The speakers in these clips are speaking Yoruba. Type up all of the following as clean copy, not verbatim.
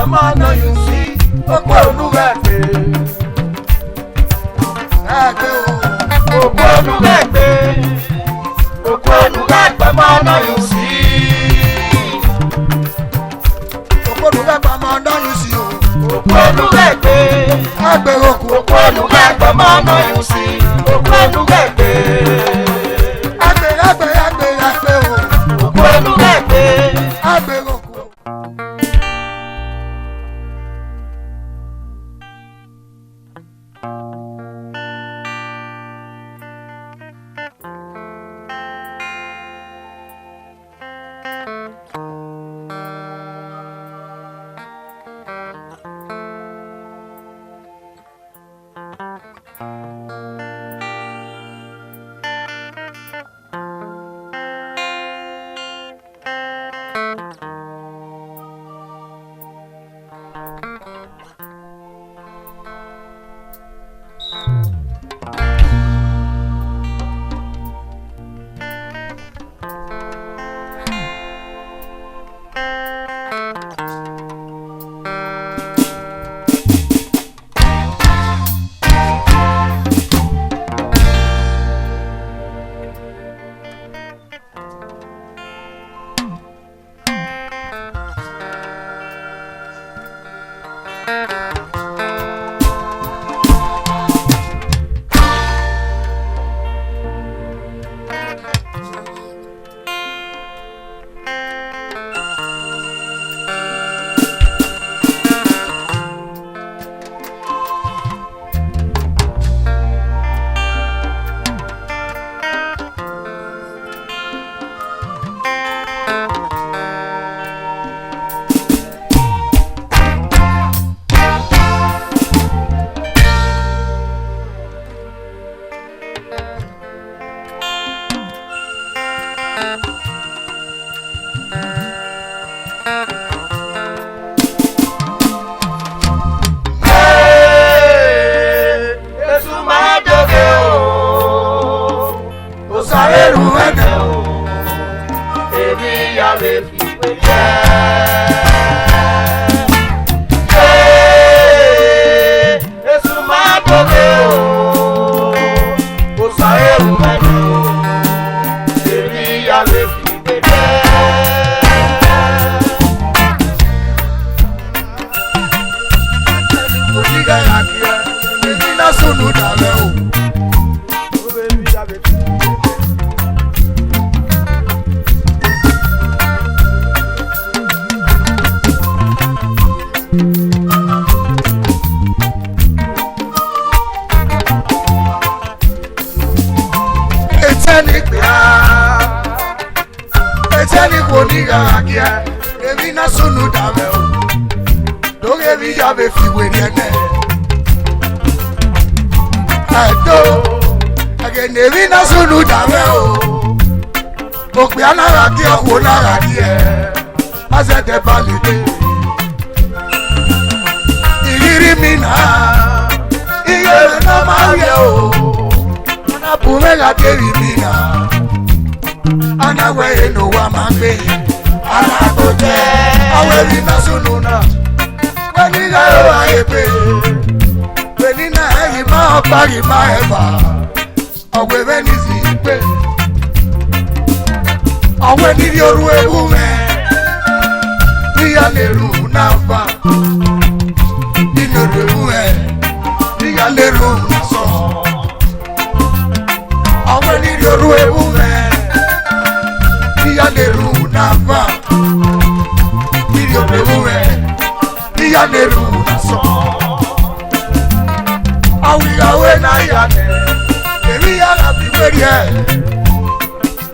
mama no you see. Akobeghian. Akobeghian. Akobeghian mama no you see. Akobeghian mama no you see. Akobeghian. Akobeghian mama no you see. Akobeghian.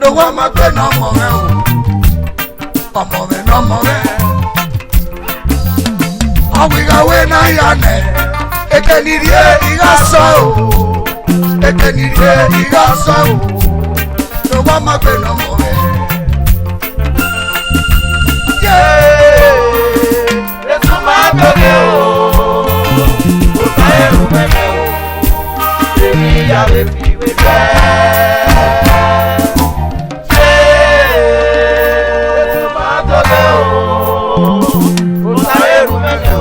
Nowamagbe no more, no more. Awigawe na yane, ekenirie igaso, ekenirie igaso. Nowamagbe no more. Yeah, Nowamagbe o, osaeru meme o, emi ya le fi we je. Yeah, Nowamagbe o, osaeru meme o.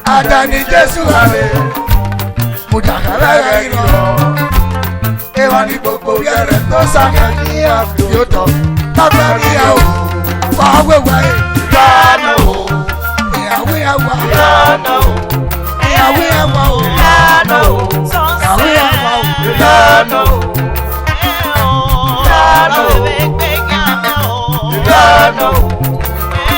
Adani Jesu ale Mujakara iro Ewani gbogbo yere to sanga ni Ehigiator Tagbari ya o Wawewe Yana o Yawe yawa Yana o Yawe yawa o Yana o Yawe yawa o Yana o Yana o Yana o Yana o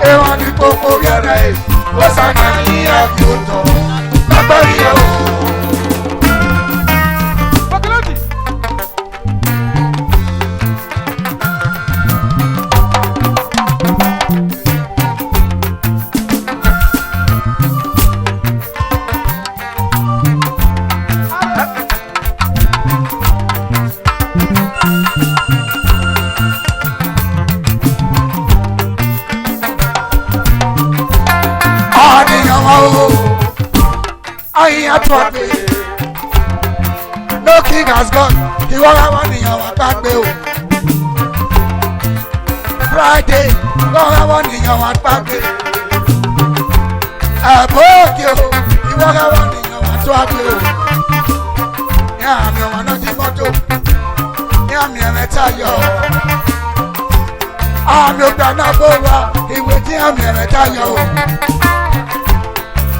Ewani popo yere Osana ni Ehigiator Tagbari ya o No king has gone. He won't have one in your back. Friday, won't have one in your back. Abokyo, he won't have one in your back. Yeah, I'm your one of the motto. Yeah, I'm your metayo. I'm your Granabova. He will tell me a metayo.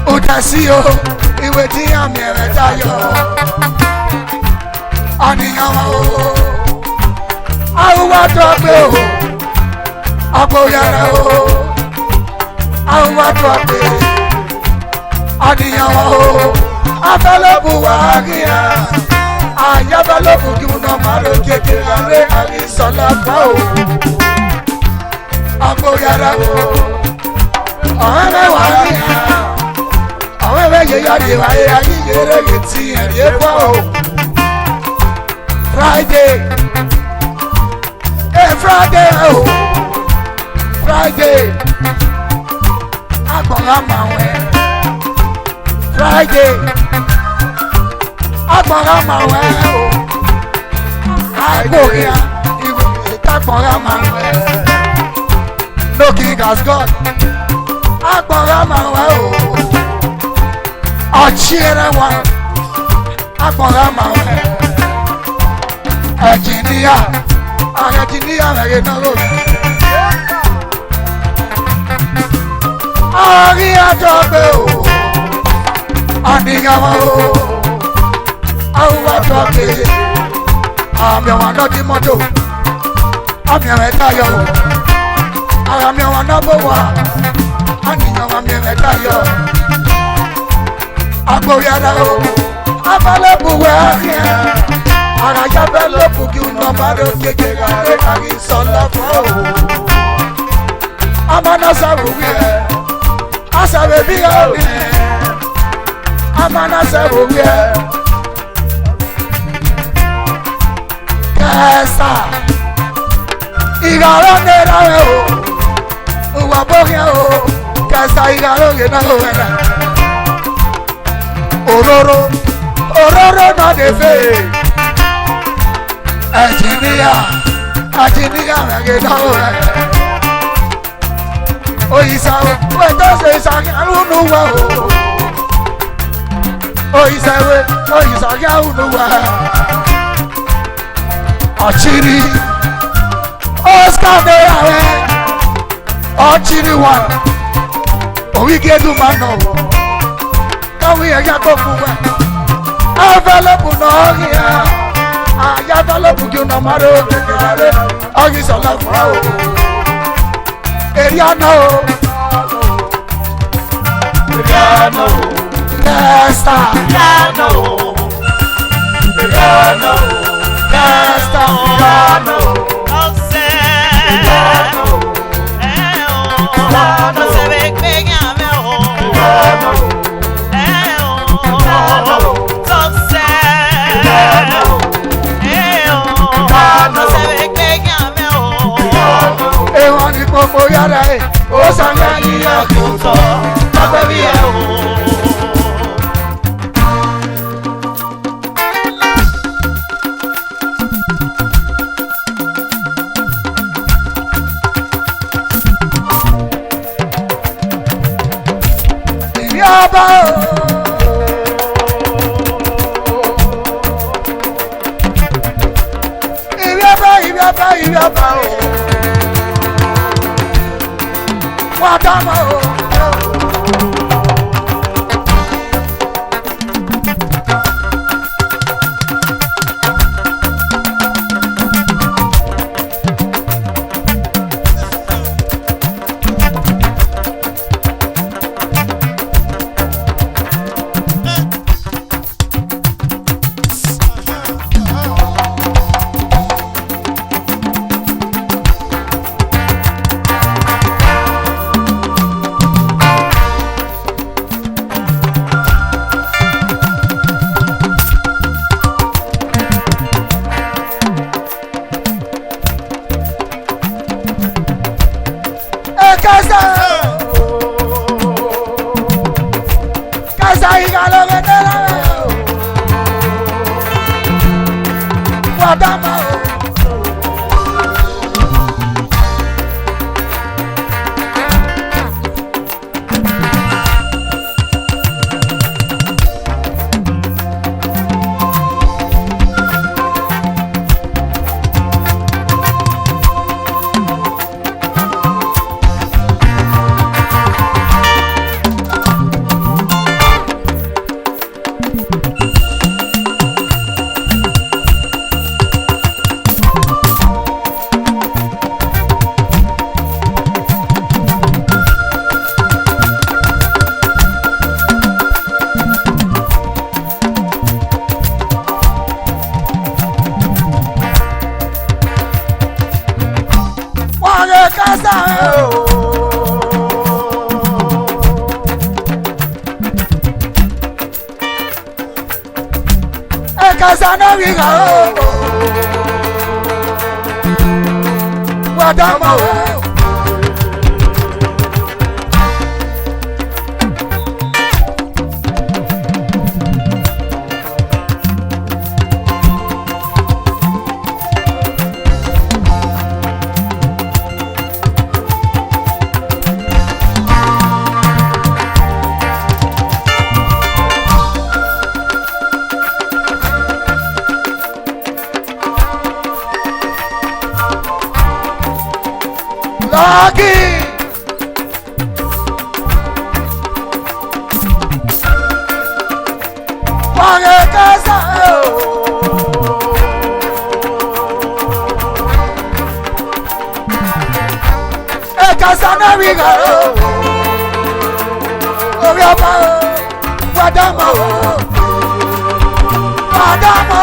Udasio. Iwe ti ami eretayo Aniyan o Awuwa to gbe o Akoyere o Awuwa to gbe Aniyan o Afelebu wa agiya Ayabelebu ki una maro kekere ali sola pa o Akoyere o Ọ̀rẹ́ wa agiya Ye yari wa ye ayi yere yeti eri po Friday Friday, oh, Friday. Agbọ̀nràmàwẹ̀. Friday. Agbọ̀nràmàwẹ̀, oh. Akobeghian, ìwé agbọ̀nràmàwẹ̀. No king as God. Agbọ̀nràmàwẹ̀, oh. Ọ̀chíẹ̀rẹ̀ wa. Agbọ̀nràmàwẹ̀. Ẹ̀jìníyà. Ẹ̀jìníyà rẹ̀ náà ló rẹ̀. Ehigiator o, Anigawa o, Awa toke, Ami wana di moto, Ami metayo, Ami wana bowa, Anigawa mi metayo, Akobeghian o, Abale buwe akia, Araja belo buki unomado kekega, Ekagi sola fo, Amana sabuwe. Asa baby oh amana se buye kesa igaro nera o uwa bogia o kesa igaro gena o era ororo na de fe ajiniya gena o Oyisa o, weto se saki alunuwa o. Oyisa ki alunuwa. Ọchiri, Oscar de yawe. Ọchiri wa, Ehigiator mano. Kawi Ehigiator wa. Available no here. Available ki no maro kekere. Oyisa la fa o. Eriano, Nesta, Eriano, Nesta, Eriano, Gbogbo yàrá ẹ̀ ó sàgbà ní àkótọ́ lápẹ́ bí ẹ̀ o. Ìyá ọba o. Ìyá ọba o. Wadama o. Wadama Lagi Wange kasa Kasa na wigaro Obiapa Wadama Wadama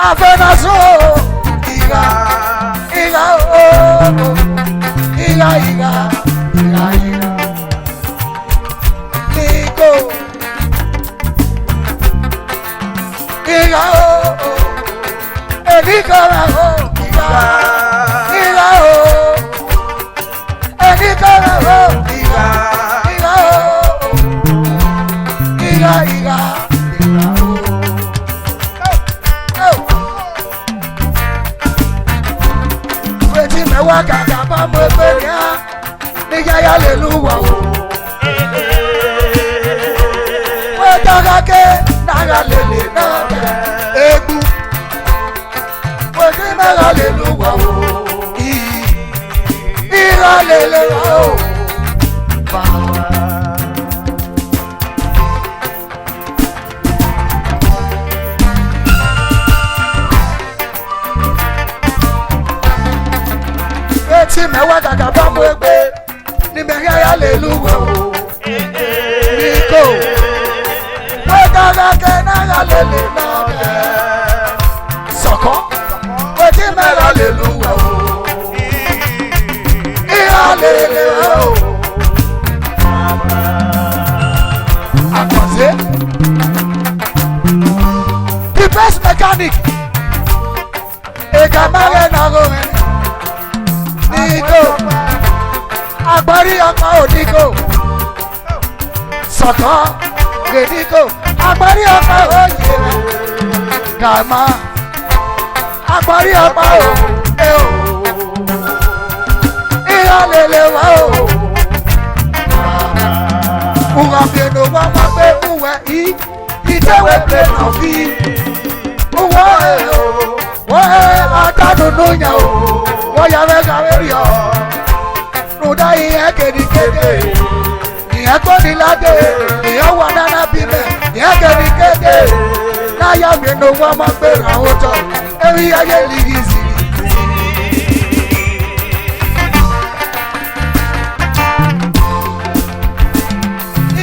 Afenaso, iga, iga, oh, iga, iga, iga, iga. Nico, iga, oh, Nico, oh, iga, iga, oh, Nico, oh, iga, iga, oh, iga, iga, iga, oh. Wakata bambo peria niya ya leluwa o wetaka ke naga lele na egbu wete naga leluwa o ira lele o ti mewa gaga bambo egbe ni meya ya leluwa o niko wetaka ke naga lele na soko wete mera leluwa o ira lele o akose the best mechanic egamare na go Nico, agbari ọkọ Nico, sọkọ Nico, agbari ọkọ oye Gama, agbari ọkọ o, ìyálẹ̀lẹ̀ wa o, ùwàbìnú wa wá pé uwẹ̀ yìí, ìtẹ̀wé plẹ̀ náà fi, uwọ́ ẹ̀ o, wọ́n ẹ̀ àtàdùnú yẹn o. Oya mega merio, nuda iye kedi kede, iye kodi lade, iye wanana bime, iye kedi kede. Na ya meno wa magbera oto, ewi aye ligisi.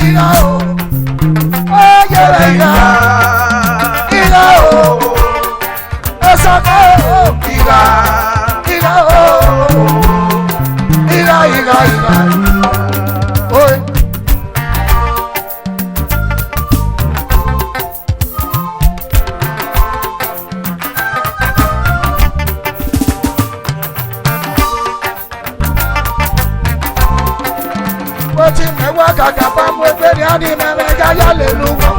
Iga o, oye iga, iga o, esaka o, iga. Iga, oi. Wati mewa gaga bambo eberi ani meme jaya leluwa.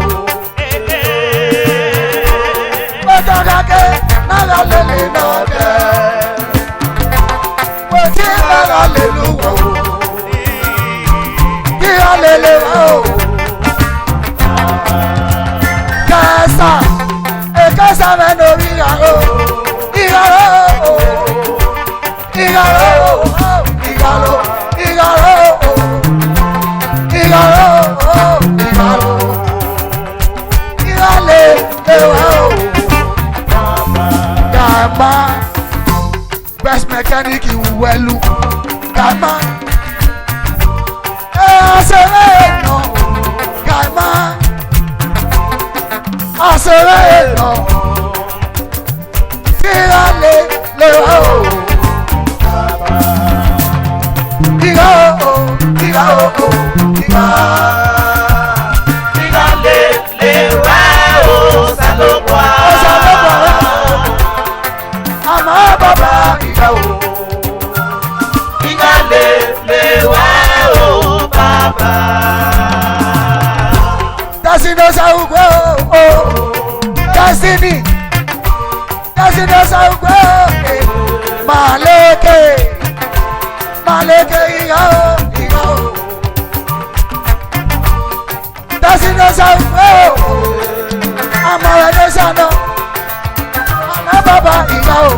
Wata gage naga lele na de. Hallelujah, hallelujah. Casa me no mira best mechanic in Welu, Gama. Asereno, Gama. Asereno, Tirale, Leo. Tirale, Leo, Saloboa. Baba, Igale, Baba. Dasino Saugo, Dasini, Dasino Saugo, Maleke, Igao. Dasino Saugo, Amara Sano, Baba, Igao.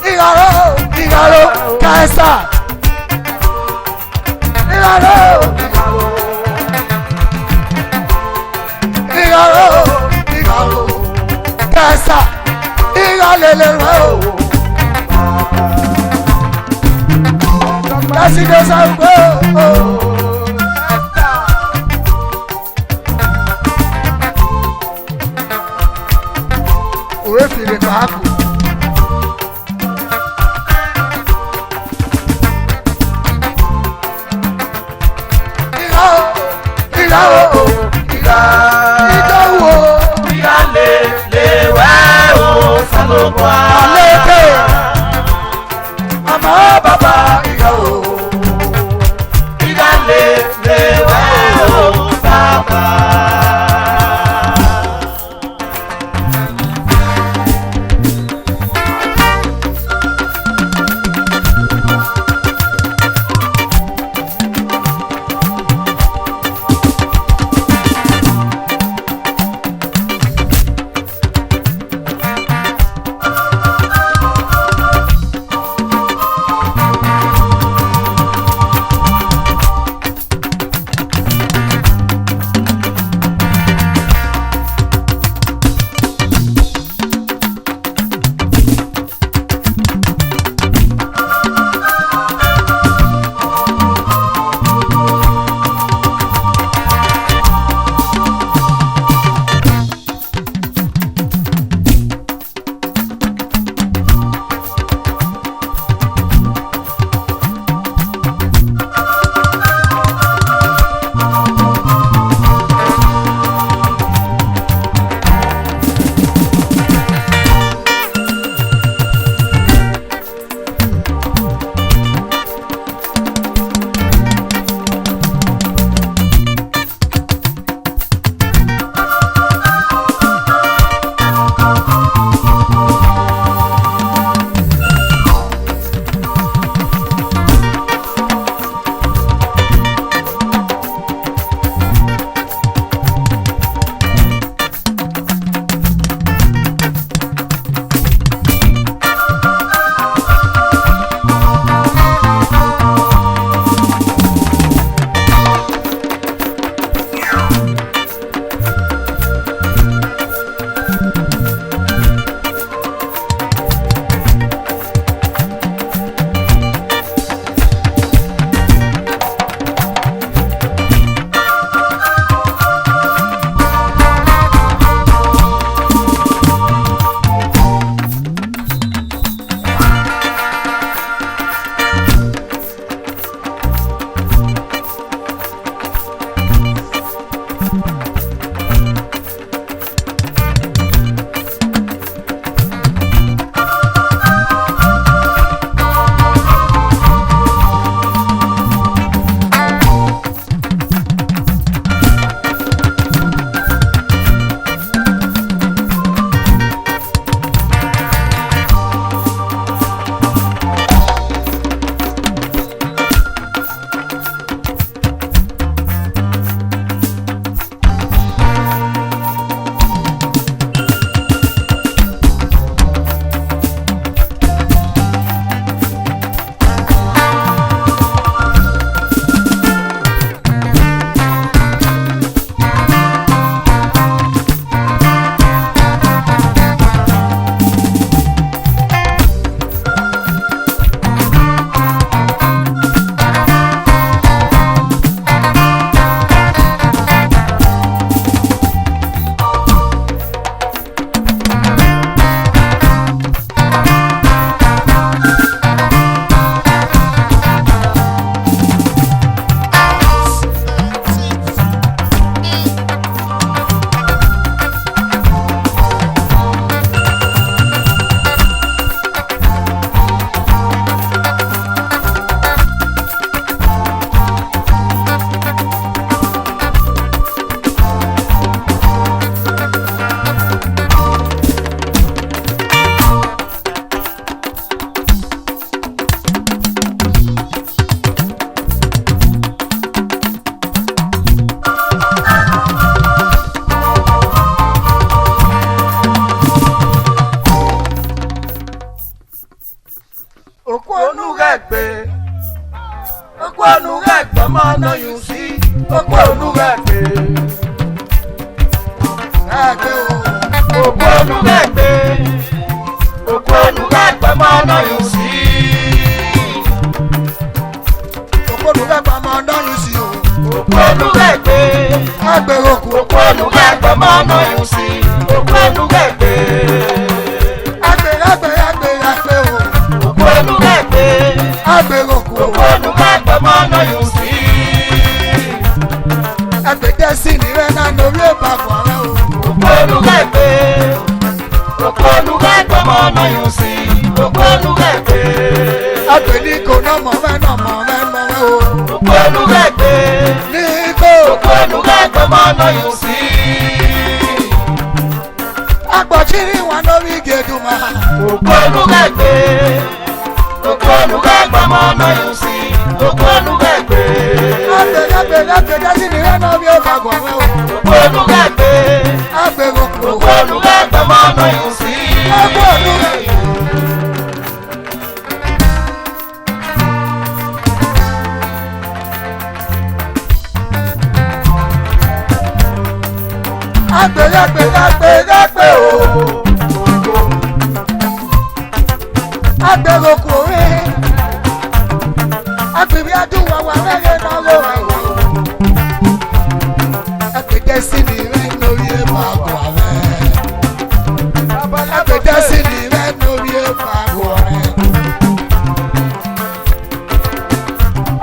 Igalo, Kaisa. Igalo, Kaisa. Igalelo. That's it, gbogbo Aleke. Ama baba iya o. ìdálé lè wá o bàbá. ọ̀nà yìí sí gbogbo olúwẹ̀gbẹ́. Ẹgbẹ́ o. Gbogbo olúwẹ̀gbẹ́. Gbogbo olúwẹ̀gbẹ́ mọ ọ̀nà yìí sí. Gbogbo olúwẹ̀gbẹ́ mọ ọ̀nà yìí sí o. Gbogbo olúwẹ̀gbẹ́. Ẹgbẹ́ òkú. Gbogbo olúwẹ̀gbẹ́ mọ ọ̀nà yìí sí. Gbogbo olúwẹ̀gbẹ́. Ẹgbẹ́ o. Gbogbo olúwẹ̀gbẹ́. Ẹgbẹ́ òkú. Gbogbo olúwẹ̀gbẹ́ mọ ọ̀nà yìí sí. Ẹgbẹ́ sí ni rẹ̀ náà lórí ìbàgbọ́ rẹ̀ o. Gbogbo olúwẹ̀gbẹ́. Gbogbo olúwẹ̀gbẹ́ mọ ọ̀nà Agbe ní kò náà mọ̀ mẹ́ náà mọ̀ mẹ́ mọ́ mẹ́ o. Òkú Olúgbàgbé. Ní kò. Òkú Olúgbàgbé máa lọ yùn sí. Agbọ̀chírí wọn lórí Gèdùmá. Òkú Olúgbàgbé. Òkú Olúgbàgbé máa lọ yùn sí. Òkú Olúgbàgbé. Agbe dásí ni rẹ́ náà bí ó bá gbọ̀ mẹ́ o. Òkú Olúgbàgbé. Agbe rògbò. Òkú Olúgbàgbé máa lọ yùn sí. Agbe Olúgbàgbé. Agbe o. Agbe rògbò rẹ̀. Agbe bí adúwà wà rẹ̀ náà ló rẹ̀ wò. Agbe dẹ́sí ni rẹ̀ lórí ẹ̀fọ́ àgọ́ rẹ̀. Agbe dẹ́sí ni rẹ̀ lórí ẹ̀fọ́ àgọ́ rẹ̀.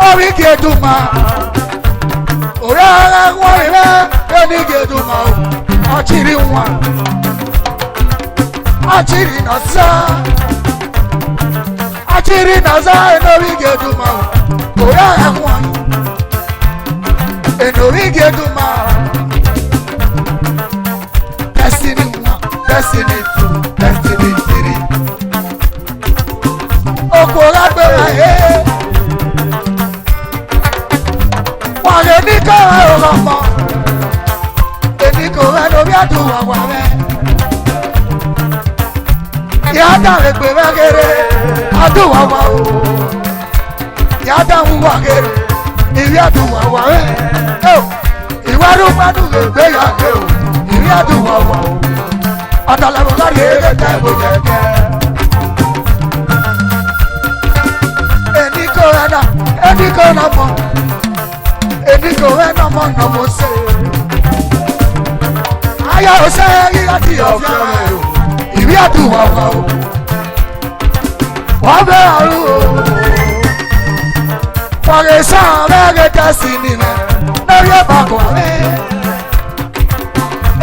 Orí Gèdùmá. Òré ara wọn rẹ̀ lórí Gèdùmá o. Ọchịrị nwa. Ọchịrị nọza. Ọchịrị nọza enori Gèdùmá o. Òré ara wọn. Enori Gèdùmá. Destiny 1, Destiny 2, Destiny 3. Okòrò agbèrè ayé. Wọ́n lè ní kọ́ra ọ̀rọ̀ mọ́. Èmi kò rẹ́ lórí àdúrà wà rẹ̀. Ìyá dàrẹ́ pé rẹ́gẹ́rẹ́ àdúrà wà o. Ìyá dàrú wà gẹ́rẹ́ ìrí àdúrà wà rẹ̀. Ìwádùn gbádùn lè gbé yàgé o. Ìrí àdúrà wà o. Ọ̀tàlẹ̀mọ̀ láti eré tẹ́ ìbò jẹ́jẹ́. Èmi kò rẹ́ náà, èmi kò náà mọ̀. Èmi kò rẹ́ náà mọ̀ náà mo ṣe. Ayọ̀ ọ̀sẹ̀ yíyá ti ọ̀fẹ́ rẹ̀ o. Ìrí àdúrà wà o. Wọ́n bẹ́ àrùn o. Wọ́n lè sàn mẹ́rin tẹ̀sí ni rẹ̀ lórí ìbàkọ̀ rẹ̀.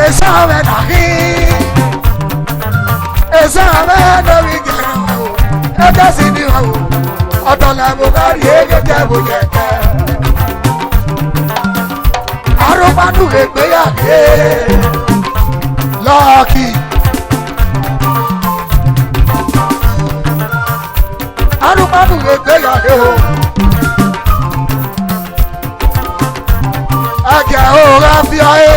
Èsàn rẹ̀ dàrí. Èsàn rẹ̀ lórí gẹ̀rẹ́ o. Ẹ̀tẹ̀sí ni rẹ̀ o. Ọ̀dọ̀ lẹ́mú kárí ẹ̀gẹ́gẹ́ bó yẹ kẹ́. Arúgbánú lè gbéyàgé. Lọ́ọ̀kì. Arúgbánú lè gbéyàgé o. Ẹ̀jẹ̀ òòrà fi ayé.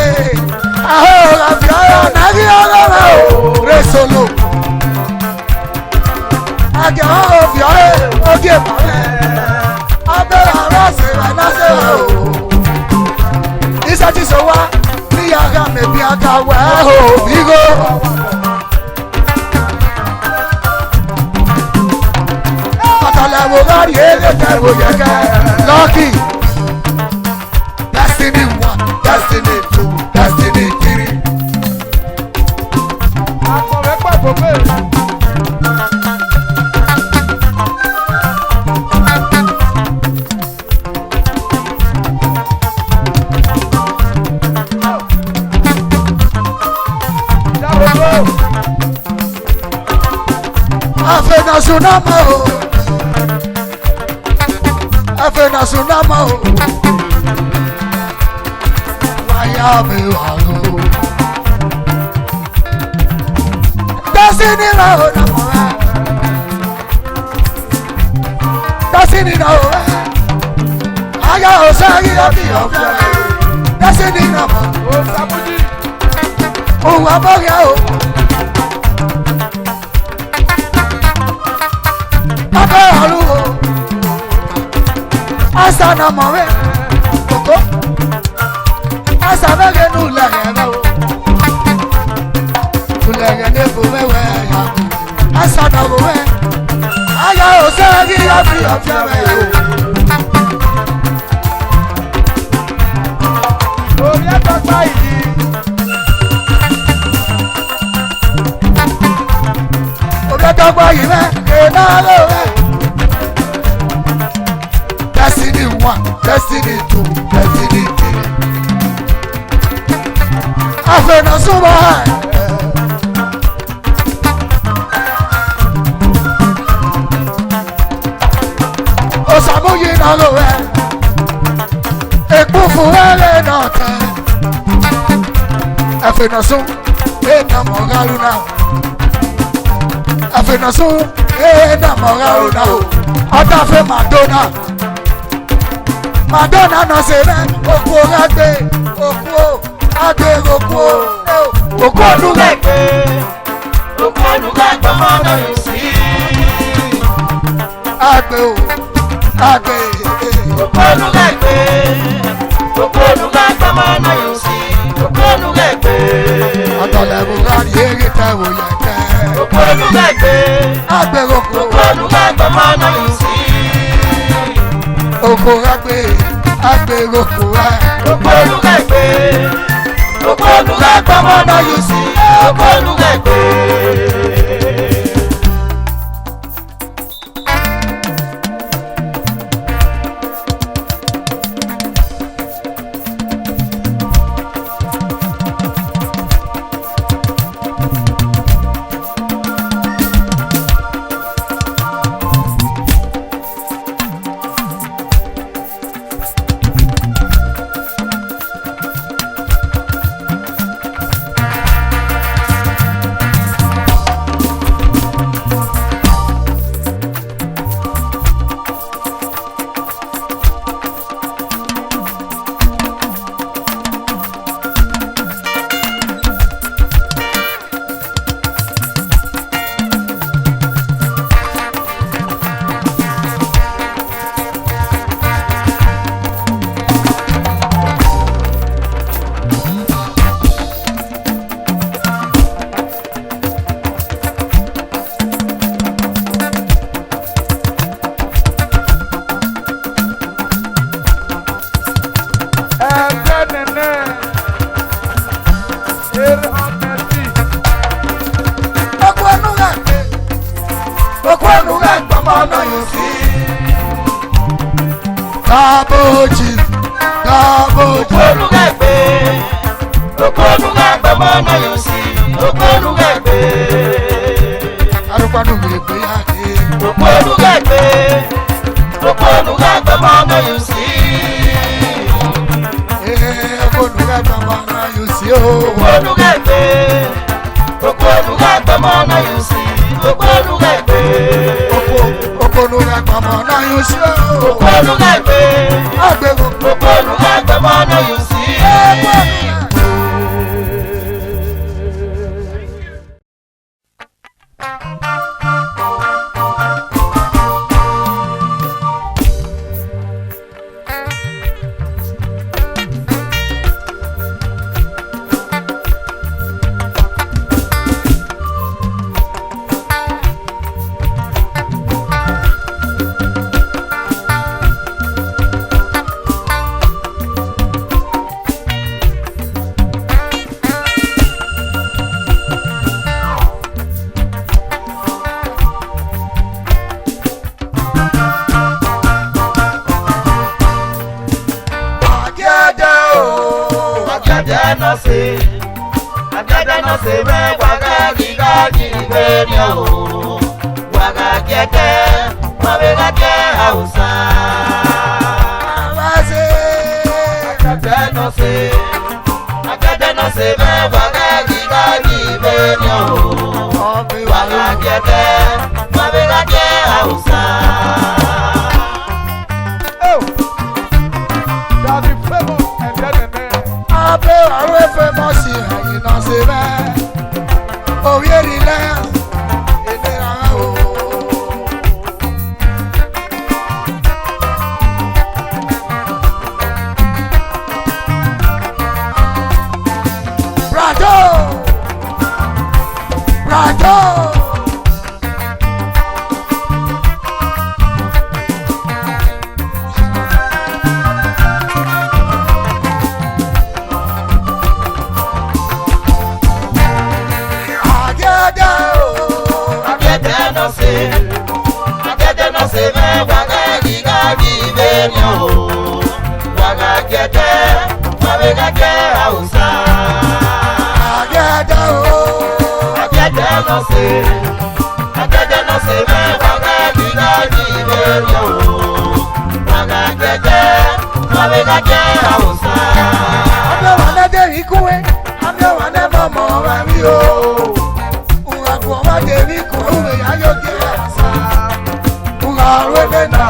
Òòrà fi ayé ọ̀nàrí ọlọ́rẹ̀ o. Rẹ́sọ̀lò. Ẹ̀jẹ̀ òòrà fi ayé oge ìpàrẹ̀. Abẹ́rẹ́ àrọ́ ṣèrè náà ṣèrè o. Iṣẹ́ ti sọ wá ní yàrá mẹ́bí àtàwẹ̀ o. Bígò. Ọ̀tọ̀lẹ̀wò lórí eré tẹ̀wò yẹ̀kẹ́. Lọ́kì. Destiny 1, Destiny 2, Destiny 3. Akọ̀wé pàgọ́ pé. Afenasunama o. Afenasunama o. Wáyà mi wà ló. Destiny na o na mo rẹ. Destiny na o rẹ. Ayé ọ̀sẹ̀ yíyá bí ọ̀fẹ́. Destiny na mo. O Samuji. Òun abọ́gẹ́ o. Abẹ́ àrùn o. Asa na mo rẹ. Kòkó. Asa mẹ́rin nù lẹ́yìn rẹ o. Lẹ́yìn ní kò mẹ́wẹ́ yà. Asa na mo rẹ. Ayé ọ̀sẹ̀ yíyá bí ọ̀fẹ́ rẹ o. Orí ẹ̀tọ́ gbá yìí. Orí ẹ̀tọ́ gbá yìí rẹ̀ kéèná ló rẹ̀. Destiny 1, Destiny 2, Destiny 3. Afenasúnmọ́ ẹ̀. nalowe ekufu ele note afenoso ena mogaluna afenoso ena mogaluna otafe Madonna no se ve oku agbe oku oku olugbe mama you see agbe olugbe mama you see olugbe atole bugari egita wo yeke olugbe agbe oku olugbe mama you see oku agbe oku olugbe mama you see olugbe. Olugbe mama you see olugbe arúgbánú gbègbè yáde olugbe mama you see olugbe mama you see olugbe mama you see olugbe olugbe mama you see olugbe agbe mama you see. Agada no se me waga gigaji benyo waga kete mabega ke hausa Abase agada no se me waga gigaji benyo waga kete mabega ke hausa. Abe awe famous yi na se be o yeri le ene o brado Agada no se me waga gigaji benyo waga kete mabega ke hausa agada no se me waga gigaji benyo waga mabega je ausa. Ame wane de ikuwe, ame wane mama wami o. Unga kwa de ikuwe ume ya yoge asa. Unga rwede na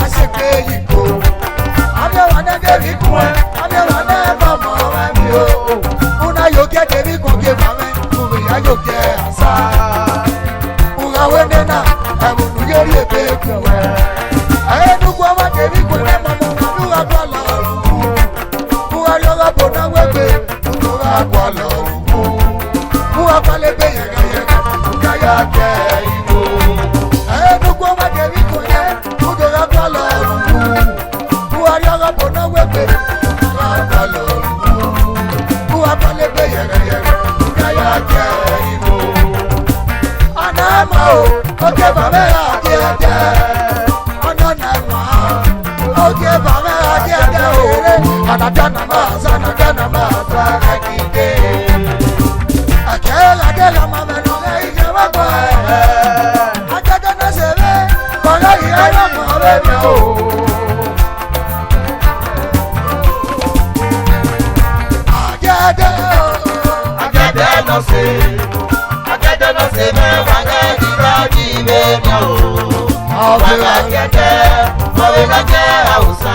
aseke iko. Ame wane de ikuwe, ame wane mama wami o. Una yoge de ikuwe mame ume ya yoge asa. Unga rwede na amu yori ebe kuwe. Aye nukwa wa de ikuwe mama unga kwa la. Bona webe, ura kwa lorubu. Ura pale be yega yega, kaya keibo. Nukwa wage wikoye, ura kwa lorubu. Ura yoga bona webe, ura kwa lorubu. Ura pale be yega yega, kaya keibo. Anama o, oke bame adiete. Ananama, oke bame adiete o. Anadana maza akide. Akela dela mama no ige wako. Akadana sebe, kola iya mama bebio. Akade no se me wanga diga bebio. Mabega je ausa.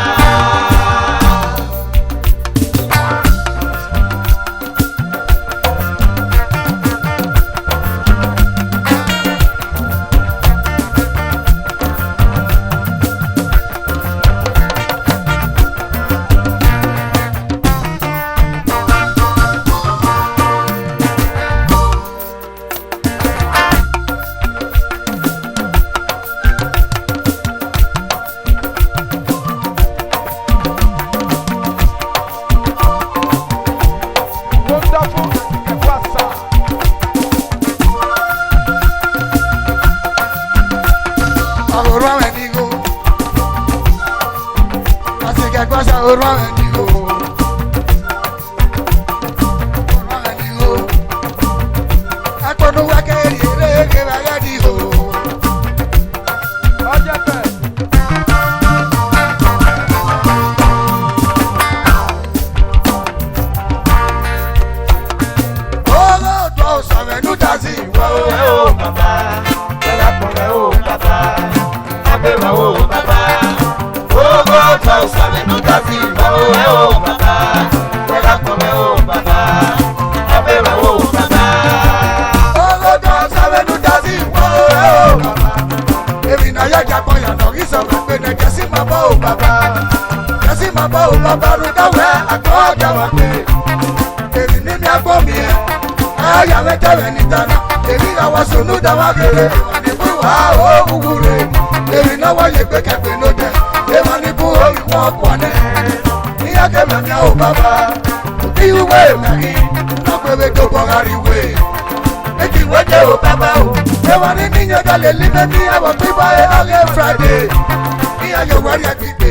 Friday, here you worry at the day.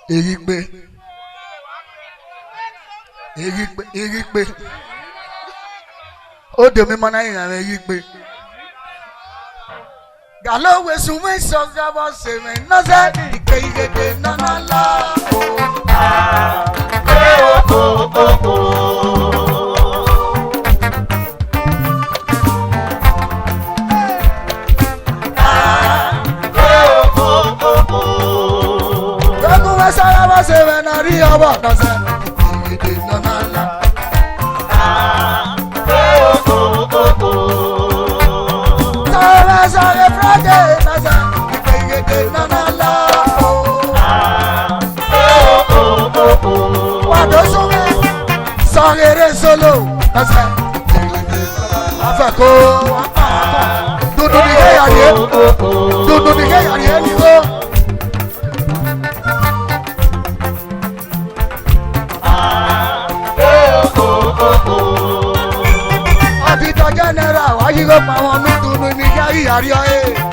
Erigbe. O de mi mana yin Erigbe. Galo we sume so gabo se me no se ikeyede no no la o. Se ven a río no sé no nada sabes a de frente no sé no nada cuando sube sangre solo no sé afako dudu dije ayer digo general, why you go my one to me area?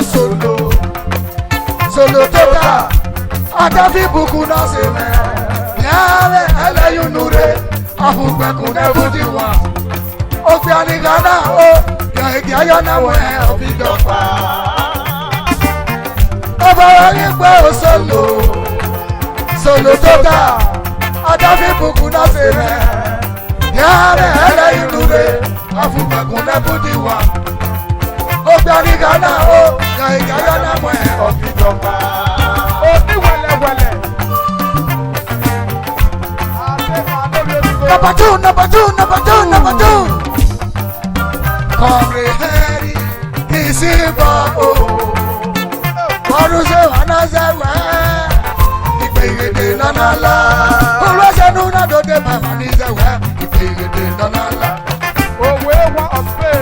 Solo. Solo toka Adafi buku na seme Yale ele yunure Afugbe kune budiwa Ofi anigana o Ehigiator na we ofidopa Oba wangigwe o Solo toka Adafi buku na seme Yale ele yunure Afugbe kune budiwa Ofi anigana o Ehigiator na we ofidopa Number two. Comprehend this Waruze wanazewe Ipeyede nanala Ulweze nuna dode mama nizewe Ipeyede nanala Owe wa ospe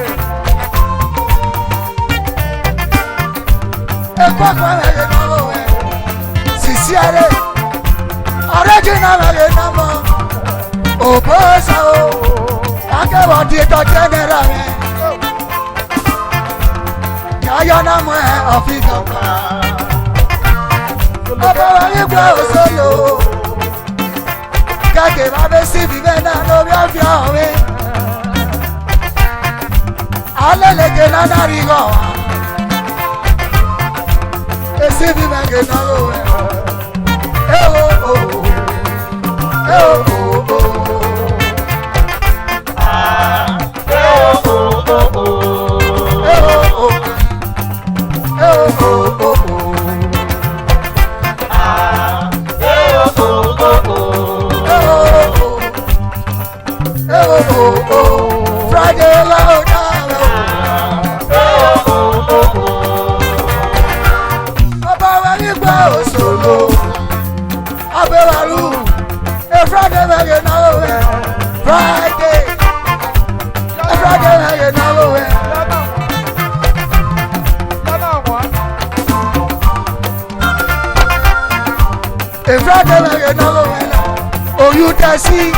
Ekwa kwa wege nawe Sisiare Original wege nama Obosa o Akebo Dieto General Yaya na mwe Ofidopa Obo Igwe Osolo Kake babe si vive na no biafia we Aleleke na narigo Esi vive ke na we Friday loud Aba Igwe Osolo Abewaru Friday wege na we Friday wege na we Friday wege na we Oyu tesi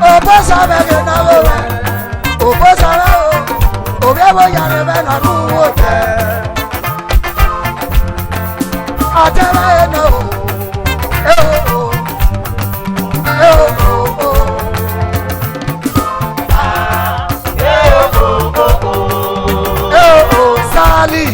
Obosa wege na we Obosa we Obewo yare be na nu wote Atela no Sali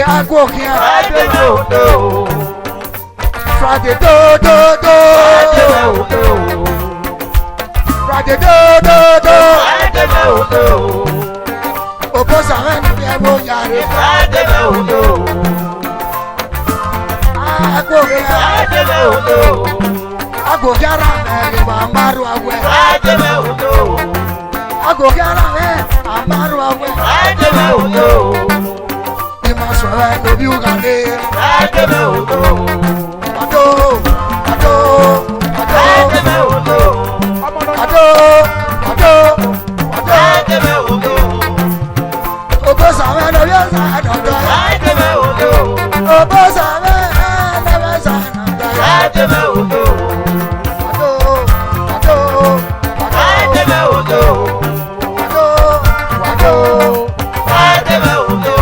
Akobeghian. Ademeodo. Friday do. Ademeodo. Friday do. Ademeodo. Oposa ni ebo yare. Ademeodo. Akobeghian. Ademeodo. Akobeghian ni mamaru awe. Ademeodo. Akobeghian ni mamaru awe. Ademeodo. Imaswe no bi ugande. Ademeodo. Ado. Ademeodo. Ademeodo. Oposa ni yesa dodo. Ademeodo. Oposa ni yesa dodo. Ademeodo. Ademeodo. Ademeodo.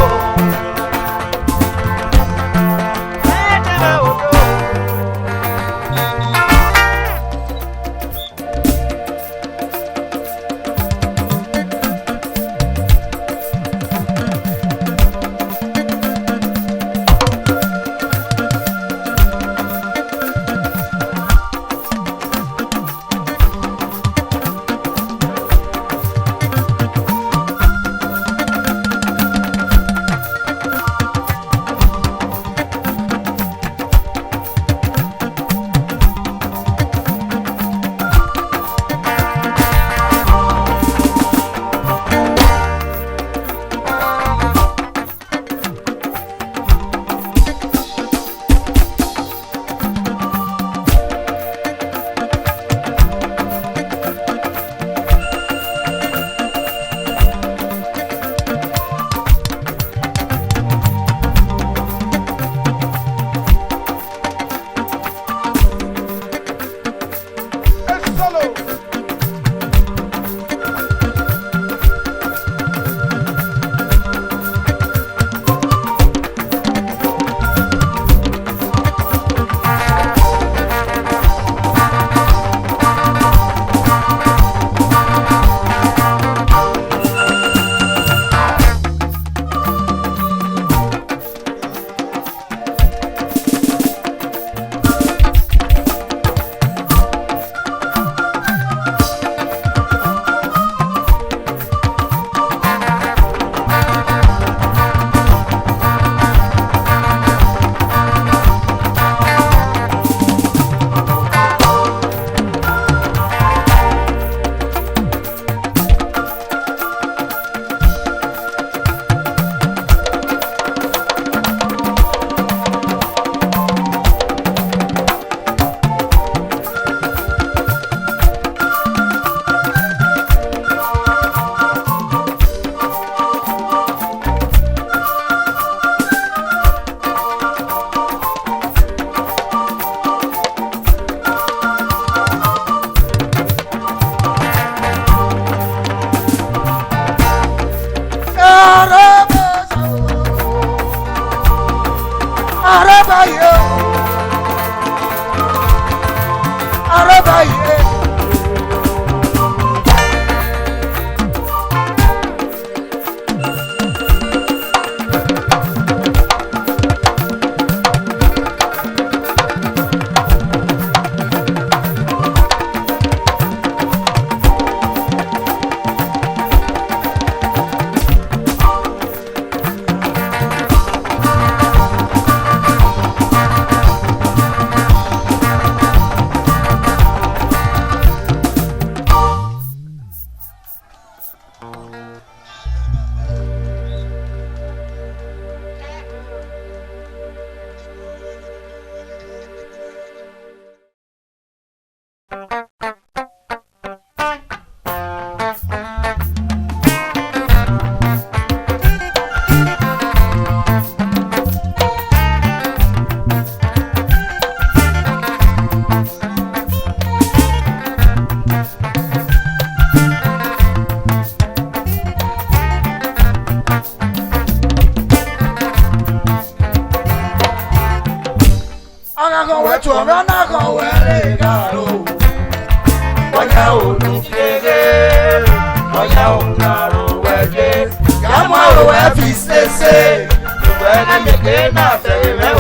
na meke na tere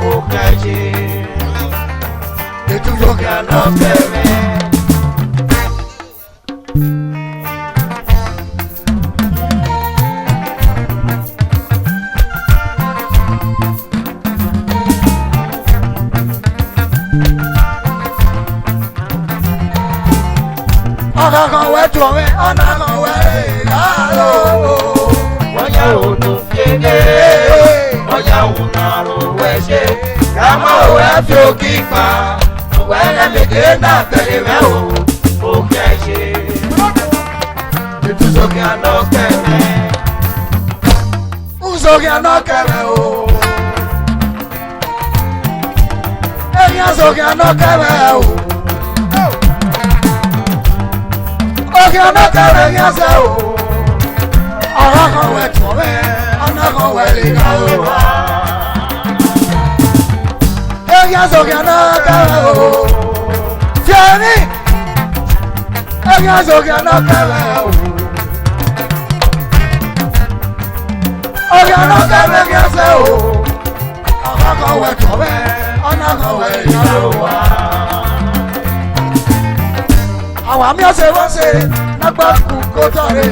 o kaje. Etu zokia no keme. Ọ̀gá kan wẹ́ tó mi, ọ̀nà kan wẹ́ ìyáàló. Ọjà ònà fìdé, ọjà ònà òwẹ́ ṣe. Kàmá òwẹ́ fi òkè pa, òwẹ́ lẹ́mẹ̀kẹ́ náà tẹ̀lé mẹ́ o kẹ́ṣe. Ètò sókè àná kẹ̀mẹ́. Sókè àná kẹ̀mẹ́ o. Ẹ̀yìn sókè àná kẹ̀mẹ́ o. Oge anakere yase o, ọ̀rọ̀ kan wẹ̀ tún mẹ́, ọ̀nà kan wẹ̀ lè ga o. Ege soge anakere o, fiemi. Ege soge anakere o. Oge anakere yase o, ọ̀rọ̀ kan wẹ̀ tún mẹ́, ọ̀nà kan wẹ̀ lè ga o. Àwọn àmì ọ̀sẹ̀ wọ́n ṣe nágbà kú kó tọ̀rẹ́.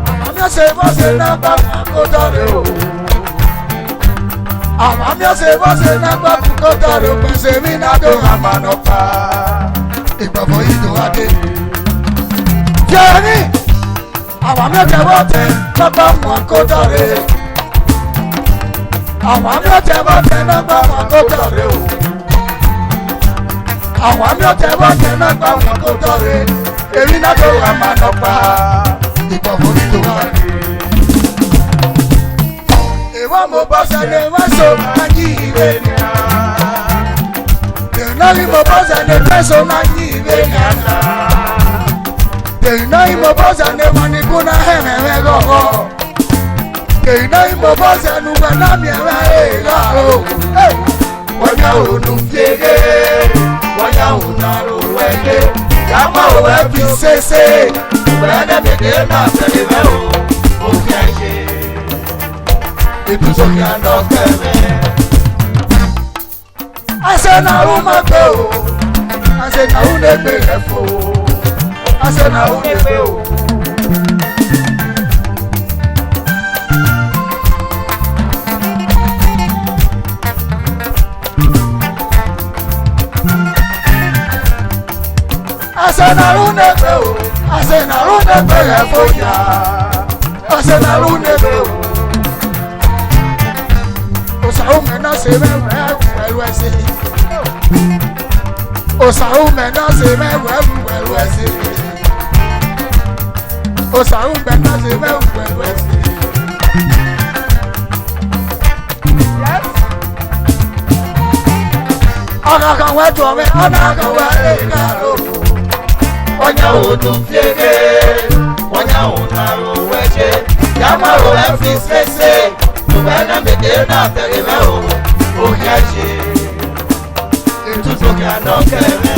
Àwọn àmì ọ̀sẹ̀ wọ́n ṣe nágbà kú kó tọ̀rẹ́ o. Àwọn àmì ọ̀sẹ̀ wọ́n ṣe nágbà kú kó tọ̀rẹ́ o. Pèsè mi náà tó àmàlà pa ìgbàgbọ́ ìdò adé. Jẹ́rìí àwọn àmì ọ̀sẹ̀ wọ́n ṣe nágbà kú kó tọ̀rẹ́. Àwọn àmì ọ̀sẹ̀ wọ́n ṣe nágbà kú kó tọ̀rẹ́ o. Àwọn àmì ọ̀tẹ̀ wọ́n tẹ̀ náà gbà wọn kó tọ̀rẹ́. Èmi náà tó wà máa nọ pa ìgbọ̀nmọ́ ní tó wà ní. Ìwọ́n mo bọ́ sẹ́lẹ̀ wọ́n so máa yí ìwé ní à. Tèyí náà mo bọ́ sẹ́lẹ̀ fẹ́ so máa yí ìwé ní àná. Tèyí náà mo bọ́ sẹ́lẹ̀ wọn ní kúnná hẹ̀mẹ̀rẹ̀ gọ́gọ́. Tèyí náà mo bọ́ sẹ́nu wẹ̀ náà mi ẹ̀rẹ̀ èèyàn o. Wọ́n yà ònú fìdé. Wọ́n ònà òwẹ́ dé, yàmá òwẹ́ fi ṣeéṣe, òwẹ́ lẹ́mẹ̀kẹ́ náà tẹ̀lé mẹ́ o kẹ́ ṣe. Ètò sókè àná kẹ́mẹ́. Àṣẹ náà ó máa gbé o, àṣẹ náà ó lè gbé rẹ̀ fò, àṣẹ náà ó lè gbé o. Asenarunebe o, asenarunebe efoya, asenarunebe o. Osaume na se mewe welu ese. Osaume na se mewe welu ese. Osaume na se mewe welu ese. Yes. Ọ̀gá kan wẹ́ tó mi, ọ̀nà kan wẹ́ lè ga o. Ọjà ònà fìdé, ọjà ònà òwẹ́ ṣe. Yàmá òwẹ́ fi ṣeéṣe, òwẹ́ lẹ́mẹ̀kẹ́ náà tẹ̀lé mẹ́ o kẹ́ṣe. Ètò sókè àná kẹ́mẹ́.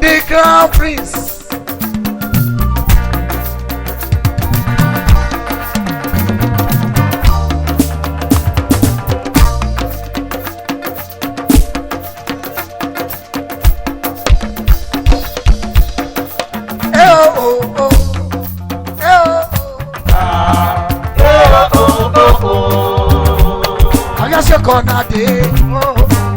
The Crown Prince. I guess you're gonna do.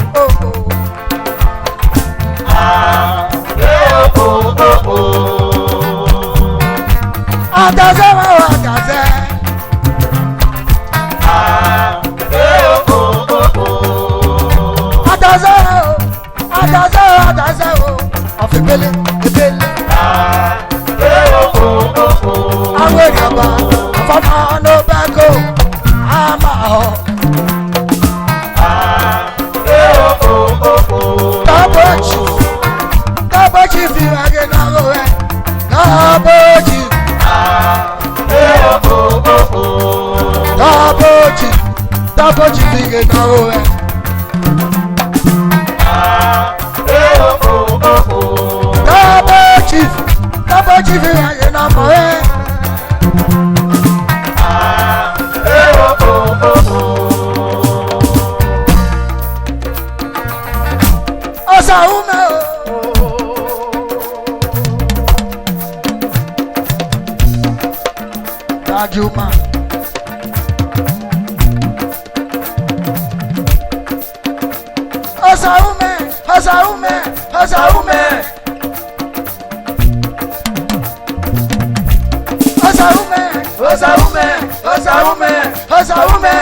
Adasa o. Of ebele. Awe yaba. Fama no bako. Ama ho. Tabochi fi age na go e. Tabochi fi age na go e. Tabochi fi age na go e. Osaume o. Ajuma. Osaume.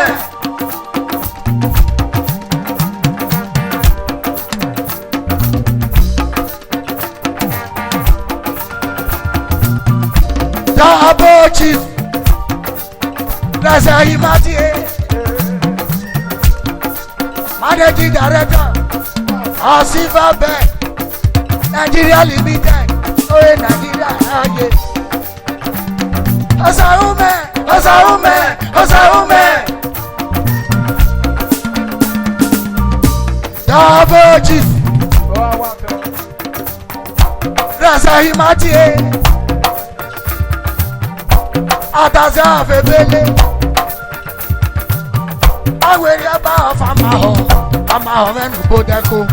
Tabochi. Nosayaba Managing Director of Silver Bank Nigeria Limited. Oh, Nigeria, Osaume. Tabochi. Nosayaba Adasa febele. Aweri aba of Amaho men Bodeko.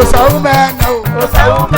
Osaume. Osaume.